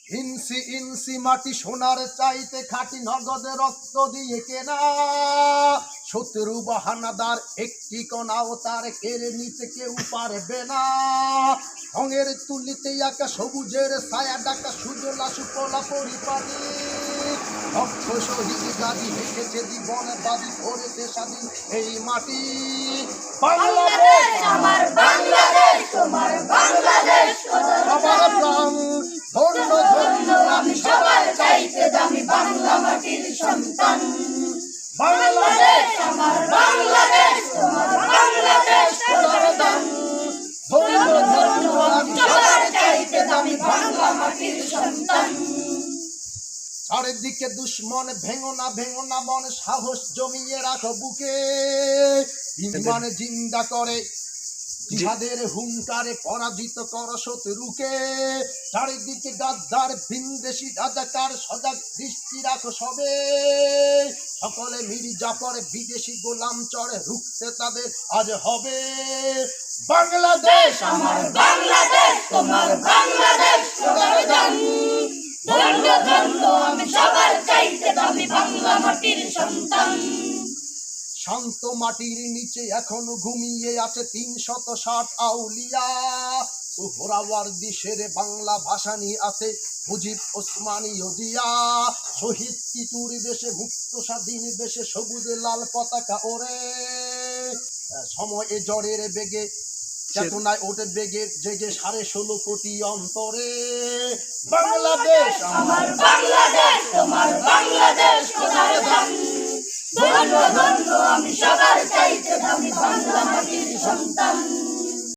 ইঞ্চি ইঞ্চি মাটি সোনার চাইতে খাঁটি নগদে রক্ত দিয়ে কেনা। শত্রু বাহানাদার একটি কণাও তার কেড়ে নিতে কেউ পারবে না। রঙের তুলিতে আঁকা সবুজের ছায়া ডাকা সুজলা সুফলা পরিপাটি। লক্ষ শহীদ গাজী হেঁটেছে জীবন বাজি করেছে স্বাধীন এই মাটি। বাংলাদেশ আমার বাংলাদেশ, তোমার বাংলাদেশ সবার প্রাণ ধন্য ধন্য আমি সবার চাইতে দামি বাংলা মাটির সন্তান। বাংলাদেশ আমার বাংলাদেশ, তোমার বাংলাদেশ দান। ধন্য ধন্য আমি সবার চাইতে দামি বাংলা মাটির সন্তান। চারিদিকে দুশ্মন ভেঙো না মন, সাহস জমিয়ে রাখো বুকে। ইমানে জিন্দা করে জিহাদের হুঙ্কারে পরাজিত কর শত্রুকে। চারিদিকে গাদ্দার ভিনদেশি রাজাকার সজাগ দৃষ্টি রাখো সবে। সকলে মির্জাফর বিদেশি গোলাম চড়ে রুখতে তাদের আজ হবে। বাংলাদেশ আমার বাংলাদেশ, তোমার বাংলাদেশ সোনার দান। ধন্য ধন্য আমি সবার চাইতে দামি বাংলা মাটির সন্তান। শান্ত মাটির নিচে এখনো ঘুমিয়ে আছে ৩৬০ আউলিয়া। সোহরাওয়ার্দী শেরে বাংলা ভাষা নিয়ে আছে মুজিব ওসমানী জিয়া। শহীদ তিতুর দেশে মুক্ত স্বাধীন দেশে সবুজ লাল পতাকা ওরে। সময়ে জ্বরের বেগে চেতনায় ওঠে বেগে জেগে 16.5 কোটি অন্তরে। বাংলাদেশ আমার বাংলাদেশ, তোমার বাংলাদেশ সোনার দান। ধন্য ধন্য আমি সবার চাইতে দামি বাংলা মাটির সন্তান।